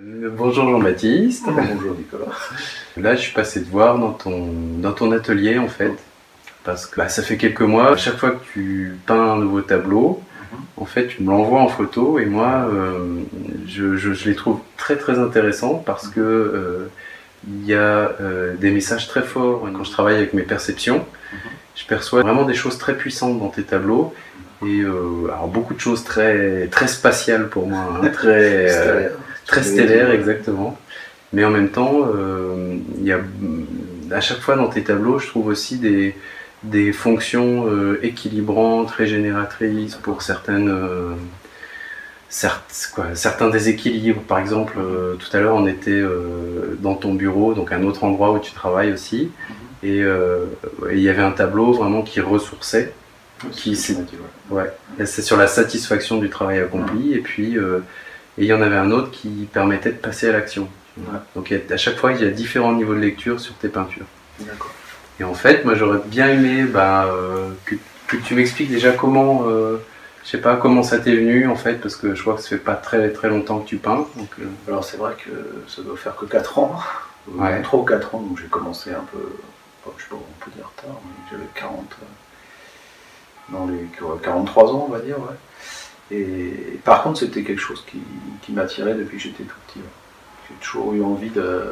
Bonjour Jean-Baptiste. Bonjour Nicolas. Là, je suis passé te voir dans ton atelier en fait, parce que ça fait quelques mois, à chaque fois que tu peins un nouveau tableau, en fait, tu me l'envoies en photo et moi, je les trouve très très intéressants parce que il y a des messages très forts. Quand je travaille avec mes perceptions, je perçois vraiment des choses très puissantes dans tes tableaux. Et alors beaucoup de choses très, très spatiales pour moi, hein, très stellaires exactement. Mais en même temps, il y a, à chaque fois dans tes tableaux, je trouve aussi des fonctions équilibrantes, régénératrices pour certains déséquilibres. Par exemple, tout à l'heure on était dans ton bureau, donc un autre endroit où tu travailles aussi, et il y avait un tableau vraiment qui ressourçait. C'est sur la satisfaction du travail accompli, et puis il y en avait un autre qui permettait de passer à l'action. Donc à chaque fois il y a différents niveaux de lecture sur tes peintures. Et en fait moi j'aurais bien aimé que tu m'expliques déjà comment, je sais pas comment ça t'est venu en fait, parce que je vois que ça fait pas très très longtemps que tu peins. Donc, Alors c'est vrai que ça doit faire que 4 ans, 3 ou 4 ans, donc j'ai commencé un peu, je sais pas, on peut dire tard, mais j'avais 43 ans on va dire, ouais. Et par contre c'était quelque chose qui m'attirait depuis que j'étais tout petit. Ouais. J'ai toujours eu envie de,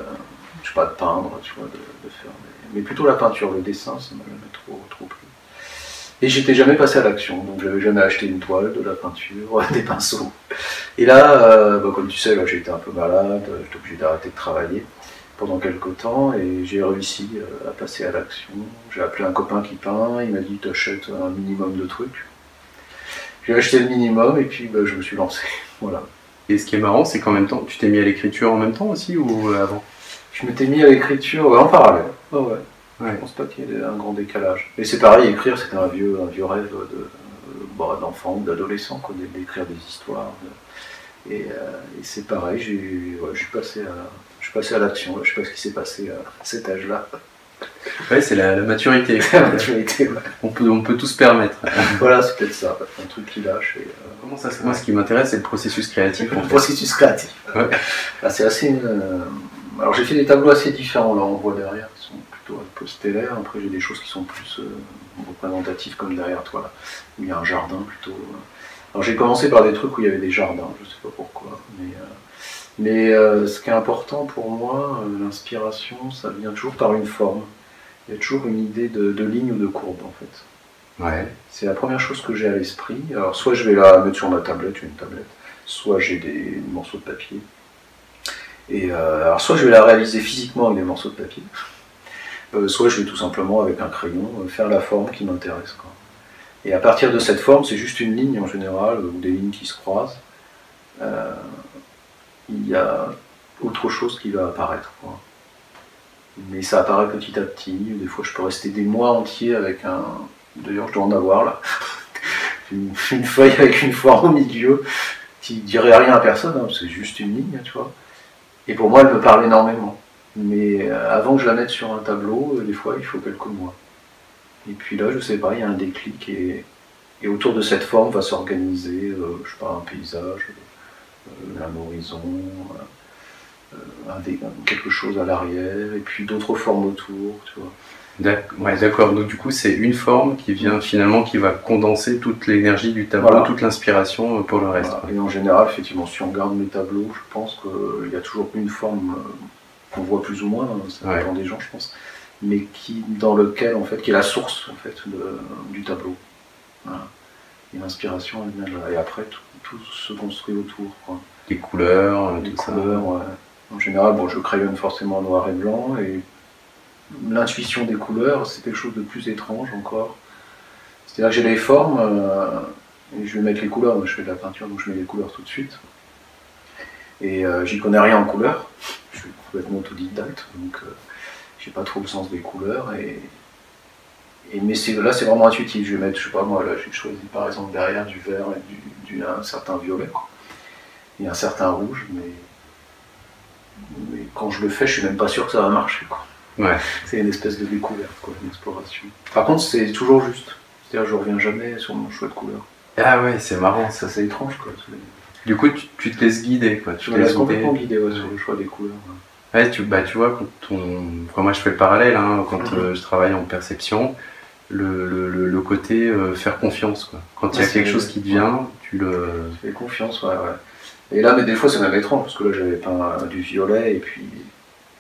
je sais pas, de peindre, tu vois, de faire mais plutôt la peinture, le dessin ça m'a jamais trop plu. Et j'étais jamais passé à l'action, donc j'avais jamais acheté une toile, de la peinture, des pinceaux. Et là, comme tu sais, là j'étais un peu malade, j'étais obligé d'arrêter de travailler pendant quelques temps et j'ai réussi à passer à l'action. J'ai appelé un copain qui peint, il m'a dit t'achètes un minimum de trucs. J'ai acheté le minimum et puis je me suis lancé. Voilà. Et ce qui est marrant, c'est qu'en même temps, tu t'es mis à l'écriture en même temps aussi ou avant? Je m'étais mis à l'écriture en parallèle. Oh, ouais. Je pense pas qu'il y ait un grand décalage. Et c'est pareil, écrire c'était un vieux rêve d'enfant ou d'adolescent, d'écrire des histoires. Et c'est pareil, je suis passé à l'action, je sais pas ce qui s'est passé à cet âge-là. Ouais, c'est la maturité. La maturité, ouais. On peut tout se permettre. Voilà, c'est peut-être ça, un truc qui lâche. Comment ça se... Moi, ce qui m'intéresse, c'est le processus créatif. Le processus créatif. Ouais. C'est assez... Alors j'ai fait des tableaux assez différents, là on voit derrière, qui sont plutôt un peu stellaires. Après j'ai des choses qui sont plus représentatives, comme derrière toi, là, où il y a un jardin plutôt. Alors j'ai commencé par des trucs où il y avait des jardins, je sais pas pourquoi, mais ce qui est important pour moi, l'inspiration, ça vient toujours par une forme. Il y a toujours une idée de ligne ou de courbe en fait. Ouais. C'est la première chose que j'ai à l'esprit. Alors soit je vais la mettre sur ma tablette, une tablette, soit j'ai des morceaux de papier. Et alors soit je vais la réaliser physiquement avec des morceaux de papier, soit je vais tout simplement avec un crayon faire la forme qui m'intéresse. Et à partir de cette forme, c'est juste une ligne en général, ou des lignes qui se croisent. Il y a autre chose qui va apparaître. Mais ça apparaît petit à petit. Des fois, je peux rester des mois entiers avec un... D'ailleurs, je dois en avoir là. une feuille avec une forme au milieu qui ne dirait rien à personne, hein, c'est juste une ligne, tu vois. Et pour moi, elle me parle énormément. Mais avant que je la mette sur un tableau, des fois, il faut quelques mois. Et puis là, je sais pas, il y a un déclic et autour de cette forme va s'organiser, je sais pas, un paysage, un horizon, quelque chose à l'arrière, et puis d'autres formes autour, tu vois. D'accord, donc du coup c'est une forme qui vient finalement, qui va condenser toute l'énergie du tableau, voilà. Toute l'inspiration pour le reste. Voilà. Et en général, effectivement, si on regarde mes tableaux, je pense qu'il y a toujours une forme qu'on voit plus ou moins, ça dépend des gens je pense, mais qui est la source en fait du tableau. Voilà. Et l'inspiration elle vient de là, et après tout se construit autour. Quoi. Les couleurs, ouais. En général, je crayonne forcément en noir et blanc, et l'intuition des couleurs, c'est quelque chose de plus étrange encore. C'est-à-dire que j'ai les formes, et je vais mettre les couleurs, moi je fais de la peinture, donc je mets les couleurs tout de suite. Et j'y connais rien en couleurs, je suis complètement autodidacte, donc j'ai pas trop le sens des couleurs, mais là c'est vraiment intuitif, je vais mettre, je sais pas moi, là j'ai choisi par exemple derrière du vert et un certain violet, et un certain rouge, mais quand je le fais, je suis même pas sûr que ça va marcher, quoi. Ouais. C'est une espèce de découverte, quoi, une exploration. Par contre, c'est toujours juste. C'est-à-dire, je reviens jamais sur mon choix de couleur. Ah ouais, c'est marrant. Ça, c'est étrange, quoi. Du coup, tu te laisses guider, quoi. Je me laisse complètement guider sur le choix des couleurs. Ouais, tu vois, enfin, moi je fais le parallèle, hein, quand je travaille en perception, le côté faire confiance, quoi. Quand il y a quelque chose qui te vient, tu le... Tu fais confiance, ouais. Et là, mais des fois, c'est même étrange, parce que là, j'avais peint du violet, et puis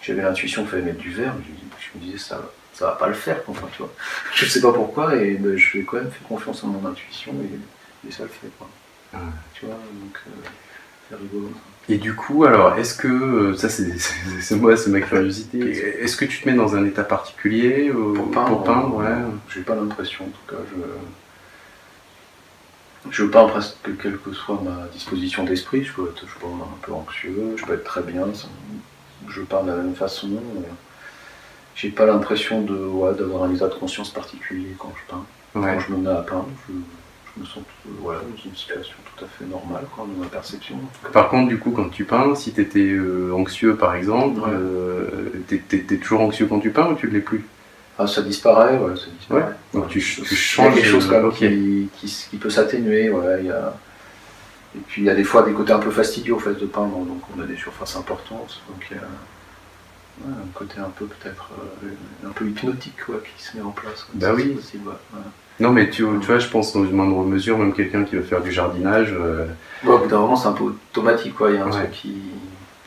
j'avais l'intuition qu'il fallait mettre du vert, je me disais, ça va pas le faire, enfin, tu vois. Je sais pas pourquoi, et je vais quand même faire confiance en mon intuition, et ça le fait, quoi. Tu vois, donc c'est rigolo. Et du coup, alors, est-ce que, ça c'est moi, c'est ma curiosité, est-ce que tu te mets dans un état particulier pour peindre, ouais. J'ai pas l'impression, en tout cas, je peins presque quelle que soit ma disposition d'esprit, je peux être un peu anxieux, je peux être très bien, je peins de la même façon. J'ai pas l'impression d'avoir un état de conscience particulier quand je peins. Quand je me mets à peindre, je me sens dans une situation tout à fait normale, quoi, dans ma perception. Par contre, du coup, quand tu peins, si tu étais anxieux par exemple, t'es toujours anxieux quand tu peins ou tu ne l'es plus? Ah, ça disparaît, ça disparaît. Ouais. Donc tu changes. Il y a quelque chose quand même qui peut s'atténuer, Et puis il y a des fois des côtés un peu fastidieux au fait de peindre, donc on a des surfaces importantes, donc il y a un côté un peu peut-être un peu hypnotique qui se met en place. Bah oui. Possible, Non mais tu vois, je pense dans une moindre mesure, même quelqu'un qui veut faire du jardinage... au bout d'un moment c'est un peu automatique, il y a un truc qui...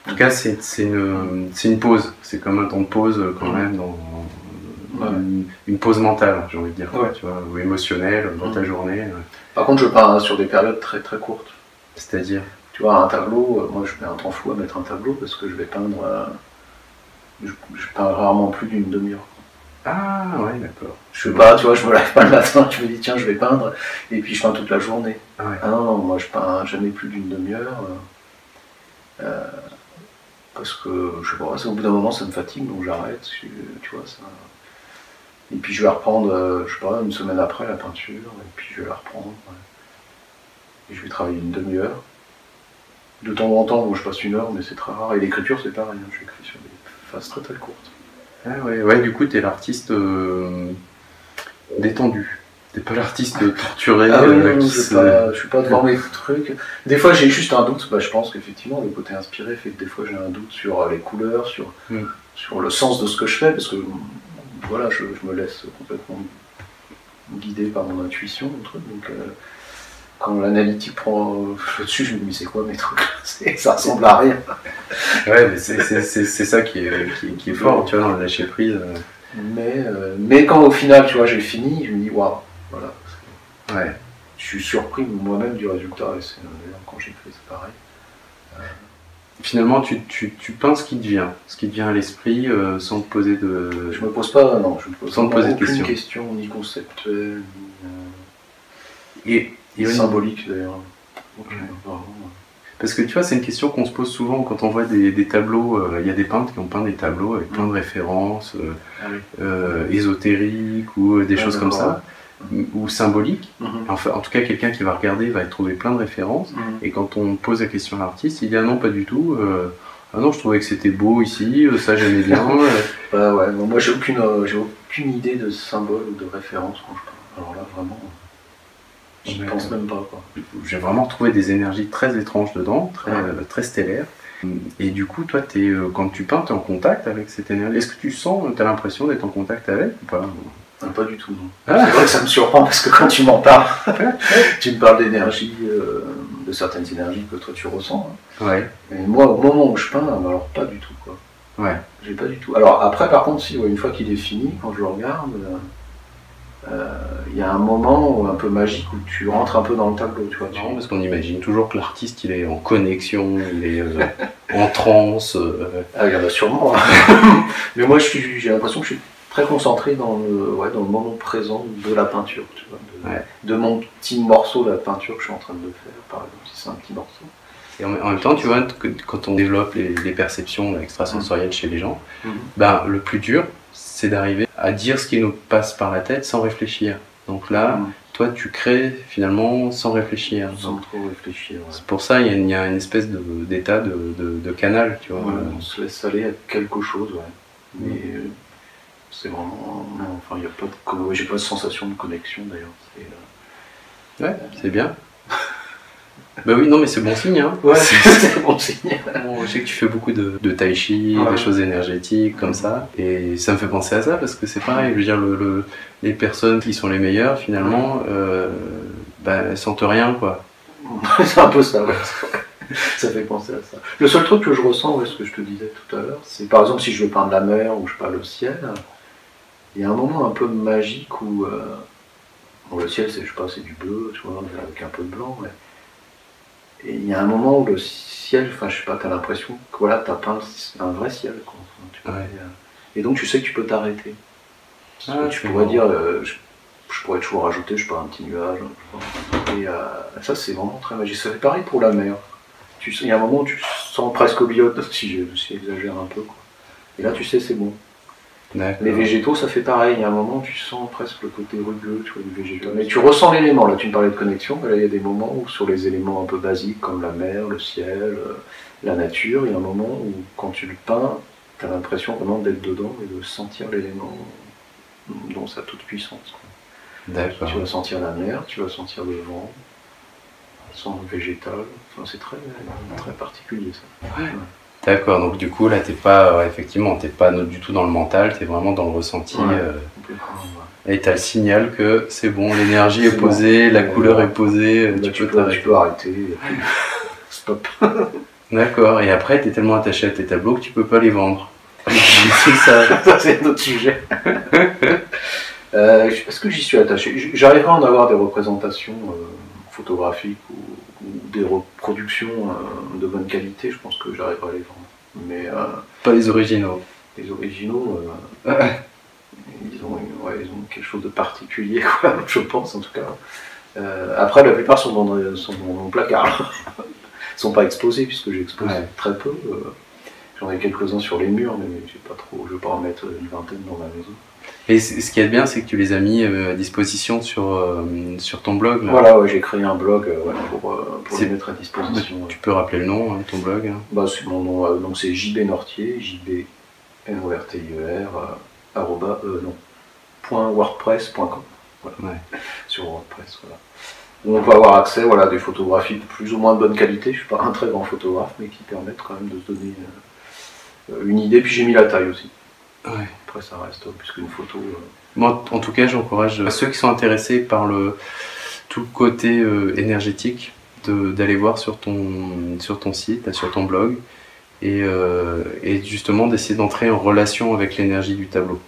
En tout cas c'est une pause, c'est comme un temps de pause quand même, dans une pause mentale, j'ai envie de dire, tu vois, ou émotionnelle dans ta journée. Par contre je peins sur des périodes très très courtes. C'est-à-dire? Tu vois, un tableau, moi je mets un temps fou à mettre un tableau parce que je vais peindre... je peins rarement plus d'une demi-heure. Ah ouais, d'accord. Je sais pas, tu vois, je me lève pas le matin, je me dis tiens je vais peindre, et puis je peins toute la journée. Ah non, moi je peins jamais plus d'une demi-heure, parce que, je sais pas, au bout d'un moment ça me fatigue, donc j'arrête, tu vois, ça... Et puis je vais reprendre, je sais pas, une semaine après la peinture, et puis je vais la reprendre, et je vais travailler une demi-heure. De temps en temps, bon, je passe une heure, mais c'est très rare, et l'écriture c'est pareil, j'écris sur des phases très très courtes. Ah ouais, du coup, t'es l'artiste détendu. T'es pas l'artiste torturé. Je suis pas devant mes trucs. Des fois, j'ai juste un doute. Je pense qu'effectivement, le côté inspiré fait que des fois, j'ai un doute sur les couleurs, sur le sens de ce que je fais, parce que voilà, je me laisse complètement guider par mon intuition, le truc. Donc, quand l'analytique prend le dessus, je me dis mais c'est quoi mes trucs? Ça ressemble à rien. Ouais, mais c'est ça qui est fort, tu vois, dans le lâcher prise. Mais quand au final, tu vois, j'ai fini, je me dis waouh, voilà. Ouais. Je suis surpris moi-même du résultat, et c'est quand j'écris, c'est pareil. Finalement, tu peins ce qui te vient à l'esprit, sans te poser de... Je me pose pas, non, je me pose sans te poser aucune question, ni conceptuelle, ni symbolique d'ailleurs. Parce que tu vois, c'est une question qu'on se pose souvent quand on voit des tableaux. Il y a des peintres qui ont peint des tableaux avec plein de références ésotériques ou des choses comme ça, ou symboliques. Enfin, en tout cas, quelqu'un qui va regarder va trouver plein de références. Et quand on pose la question à l'artiste, il dit ah non, pas du tout. Ah non, je trouvais que c'était beau ici, ça j'aimais bien. Moi j'ai aucune idée de symbole ou de référence quand je peins. Alors là, vraiment. J'y pense même pas, quoi. J'ai vraiment trouvé des énergies très étranges dedans, très stellaires. Et du coup, toi, quand tu peins, tu es en contact avec cette énergie. Est-ce que tu as l'impression d'être en contact avec ou pas? Pas du tout, non. C'est vrai que ça me surprend parce que quand tu m'en parles, tu me parles d'énergie, de certaines énergies que toi tu ressens. Ouais. Et moi, au moment où je peins, alors pas du tout, quoi. Ouais. J'ai pas du tout. Alors après, par contre, si, une fois qu'il est fini, quand je le regarde, il y a un moment un peu magique où tu rentres un peu dans le tableau, tu vois. Non, parce qu'on imagine toujours que l'artiste il est en connexion, il est en transe. Ah, il y en a sûrement. Hein. Mais moi j'ai l'impression que je suis très concentré dans le moment présent de la peinture, tu vois, de mon petit morceau de la peinture que je suis en train de faire, par exemple, si c'est un petit morceau. Et en même temps, tu vois, quand on développe les perceptions extrasensorielles chez les gens, ben, le plus dur, c'est d'arriver à dire ce qui nous passe par la tête sans réfléchir. Donc là, toi, tu crées finalement sans réfléchir. Sans trop réfléchir. Ouais. C'est pour ça qu'il y a une espèce d'état de canal, tu vois. On se laisse aller à quelque chose, mais c'est vraiment... Enfin, il n'y a pas j'ai pas de sensation de connexion d'ailleurs. Ouais, c'est bien. Bah oui, non, mais c'est bon signe. Hein. Ouais, c'est bon signe. Bon, je sais que tu fais beaucoup de tai chi, des choses énergétiques comme ça. Et ça me fait penser à ça parce que c'est pareil. Je veux dire, les personnes qui sont les meilleures, finalement, elles sentent rien, quoi. C'est un peu ça, ouais. Ça fait penser à ça. Le seul truc que je ressens, ce que je te disais tout à l'heure, c'est par exemple si je veux peindre la mer ou je peins le ciel, il y a un moment un peu magique où bon, le ciel, je sais pas, c'est du bleu, tu vois, avec un peu de blanc, ouais. Et il y a un moment où le ciel, enfin je sais pas, t'as l'impression que voilà, t'as peint un vrai ciel, quoi. Enfin, et donc tu sais que tu peux t'arrêter. Tu pourrais dire, je pourrais toujours rajouter, je sais pas, un petit nuage. Et ça c'est vraiment très magique. Ça fait pareil pour la mer. Il y a un moment où tu sens presque biote, si j'exagère un peu, quoi. Et là tu sais c'est bon. Les végétaux ça fait pareil, il y a un moment où tu sens presque le côté rugueux, tu vois, du végétal. Mais tu ressens l'élément, là tu me parlais de connexion, là il y a des moments où sur les éléments un peu basiques comme la mer, le ciel, la nature, il y a un moment où quand tu le peins, tu as l'impression vraiment d'être dedans et de sentir l'élément dans sa toute puissance. D'accord. Tu vas sentir la mer, tu vas sentir le vent, le son végétal, enfin, c'est très, très particulier ça. Ouais. D'accord, donc du coup là t'es pas, effectivement, t'es pas du tout dans le mental, t'es vraiment dans le ressenti. Et t'as le signal que c'est bon, l'énergie est posée, la couleur est posée, tu peux arrêter. Stop. D'accord, et après t'es tellement attaché à tes tableaux que tu peux pas les vendre. C'est ça. Ça c'est un autre sujet. Est-ce que j'y suis attaché? J'arriverai à en avoir des représentations photographiques ou des reproductions de bonne qualité, je pense que j'arriverai à les vendre. Mais pas les originaux. Les originaux, ils ont quelque chose de particulier, quoi, je pense en tout cas. Après, la plupart sont dans mon placard. Ils ne sont pas exposés puisque j'expose très peu. J'en ai quelques-uns sur les murs, mais je ne vais pas en mettre une vingtaine dans ma maison. Et ce qui est bien, c'est que tu les as mis à disposition sur ton blog. Là. Voilà, j'ai créé un blog pour les mettre à disposition. Tu peux rappeler le nom, ton blog? C'est mon nom, donc c'est JB Nortier, .wordpress.com. Voilà. Sur WordPress, voilà. Où on peut avoir accès à des photographies de plus ou moins de bonne qualité. Je ne suis pas un très grand photographe, mais qui permettent quand même de se donner une idée. Puis j'ai mis la taille aussi. Ouais. Après ça reste plus qu'une photo. Moi en tout cas j'encourage ceux qui sont intéressés par tout le côté énergétique d'aller voir sur ton site, sur ton blog et justement d'essayer d'entrer en relation avec l'énergie du tableau.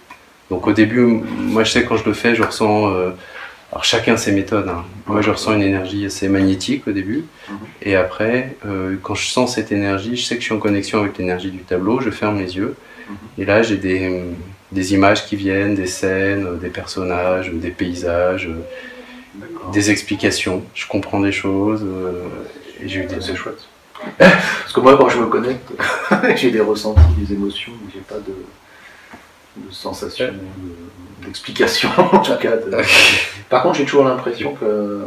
Donc au début, moi je sais quand je le fais, je ressens, alors chacun ses méthodes, hein. Moi je ressens une énergie assez magnétique au début et après quand je sens cette énergie, je sais que je suis en connexion avec l'énergie du tableau, je ferme les yeux. Et là, j'ai des images qui viennent, des scènes, des personnages, des paysages, des explications. Je comprends des choses. Et j'ai eu des... C'est chouette. Parce que moi, quand je me connecte, j'ai des ressentis, des émotions, mais j'ai pas de sensations, d'explications en tout cas. Par contre, j'ai toujours l'impression que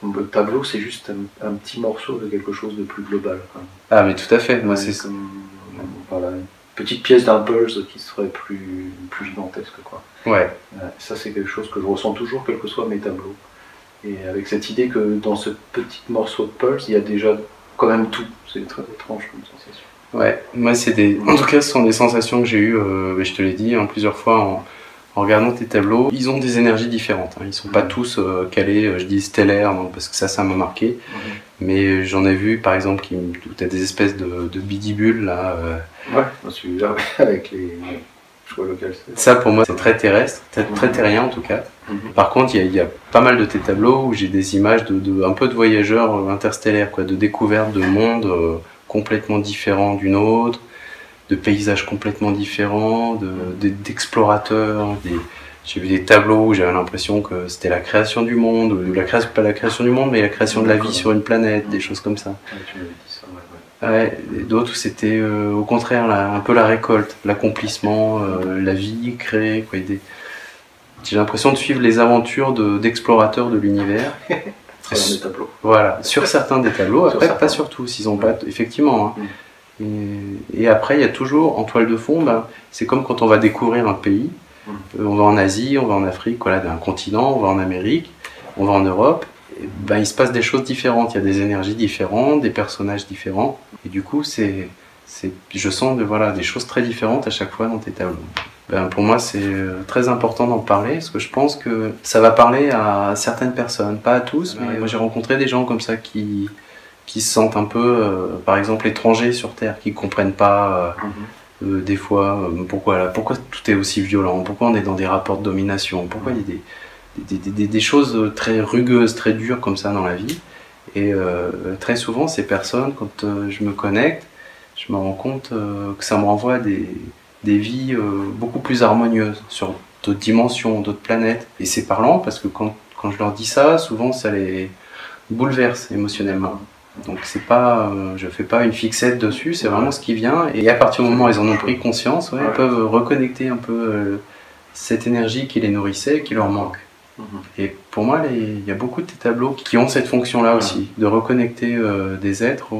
le tableau, c'est juste un petit morceau de quelque chose de plus global. Ah, mais tout à fait. Moi, c'est comme une petite pièce d'un puzzle qui serait plus gigantesque, quoi. Ouais. Ça, c'est quelque chose que je ressens toujours, quels que soient mes tableaux. Et avec cette idée que dans ce petit morceau de pulse, il y a déjà quand même tout. C'est très étrange comme sensation. Ouais, moi en tout cas ce sont des sensations que j'ai eues, je te l'ai dit plusieurs fois en regardant tes tableaux. Ils ont des énergies différentes, hein. Ils sont pas tous calés, je dis stellaires, non, parce que ça m'a marqué. Mais j'en ai vu par exemple où tu as des espèces de bidibules là. Ouais, celui-là avec les... Je vois lequel c'est. Ça pour moi c'est très terrestre, très terrien en tout cas. Par contre il y a pas mal de tes tableaux où j'ai des images un peu de voyageurs interstellaires, quoi, de découvertes de mondes complètement différents d'une autre, de paysages complètement différents, d'explorateurs. J'ai vu des tableaux où j'avais l'impression que c'était la création du monde, pas la création du monde, mais la création de la vie sur une planète, des choses comme ça. Ouais, tu m'avais dit ça, Ouais, et d'autres où c'était au contraire un peu la récolte, l'accomplissement, la vie créée, quoi. J'ai l'impression de suivre les aventures d'explorateurs de l'univers. Des tableaux. Voilà, sur certains des tableaux, après pas sur tous, ils ont pas, effectivement. Hein. Et après, il y a toujours, en toile de fond, c'est comme quand on va découvrir un pays. On va en Asie, on va en Afrique, voilà, d'un continent, on va en Amérique, on va en Europe. ben, il se passe des choses différentes, il y a des énergies différentes, des personnages différents, et du coup je sens voilà, des choses très différentes à chaque fois dans tes tableaux. Ben, pour moi c'est très important d'en parler, parce que je pense que ça va parler à certaines personnes, pas à tous, mais moi j'ai rencontré des gens comme ça qui se sentent un peu, par exemple, étrangers sur Terre, qui ne comprennent pas des fois pourquoi tout est aussi violent, pourquoi on est dans des rapports de domination, pourquoi il y a des choses très rugueuses, très dures comme ça dans la vie. Et très souvent, ces personnes, quand je me connecte, je me rends compte que ça me renvoie à des vies beaucoup plus harmonieuses, sur d'autres dimensions, d'autres planètes. Et c'est parlant parce que quand je leur dis ça, souvent ça les bouleverse émotionnellement. Donc c'est pas, je fais pas une fixette dessus, c'est vraiment ce qui vient. Et à partir du moment où ils en ont pris conscience, ils peuvent reconnecter un peu cette énergie qui les nourrissait, qui leur manque. Et pour moi, il y a beaucoup de tes tableaux qui ont cette fonction-là aussi, de reconnecter des êtres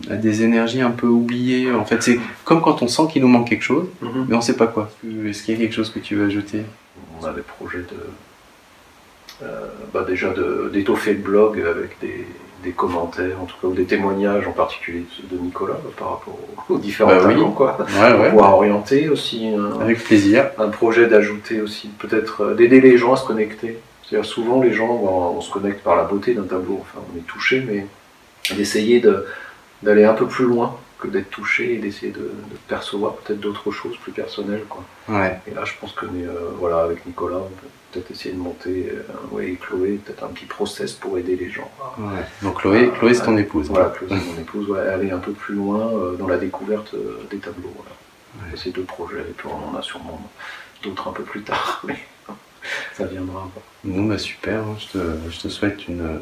à des énergies un peu oubliées. En fait, c'est comme quand on sent qu'il nous manque quelque chose, mais on sait pas quoi. Est-ce qu'il y a quelque chose que tu veux ajouter? On a des projets déjà d'étoffer le blog avec des commentaires, en tout cas, ou des témoignages, en particulier de Nicolas, par rapport aux différents tableaux, quoi. Pour pouvoir orienter aussi. Avec plaisir. Un projet d'ajouter aussi, peut-être, d'aider les gens à se connecter. C'est-à-dire, souvent, les gens, on se connecte par la beauté d'un tableau, enfin, on est touché, mais d'essayer d'aller un peu plus loin que d'être touché et d'essayer de percevoir peut-être d'autres choses plus personnelles, quoi. Et là, je pense que, voilà, avec Nicolas, on peut peut-être essayer de monter, et Chloé, peut-être un petit process pour aider les gens. Donc Chloé c'est ton épouse. Voilà, Chloé c'est mon épouse, aller un peu plus loin dans la découverte des tableaux. Voilà. Ces deux projets, et puis on en a sûrement d'autres un peu plus tard, mais ça viendra. Bon, bah super, je te souhaite une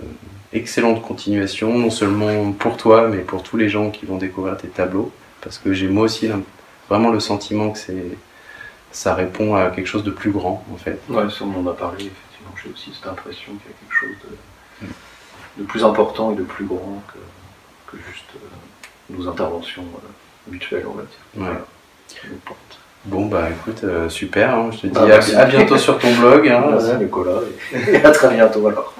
excellente continuation, non seulement pour toi, mais pour tous les gens qui vont découvrir tes tableaux, parce que j'ai moi aussi vraiment le sentiment que ça répond à quelque chose de plus grand, en fait. Ouais, ça on en a parlé, effectivement. J'ai aussi cette impression qu'il y a quelque chose de plus important et de plus grand que juste nos interventions mutuelles, on va dire. Voilà. Bon, bah écoute, super, hein, je te dis à bientôt sur ton blog. Merci Nicolas, et à très bientôt alors.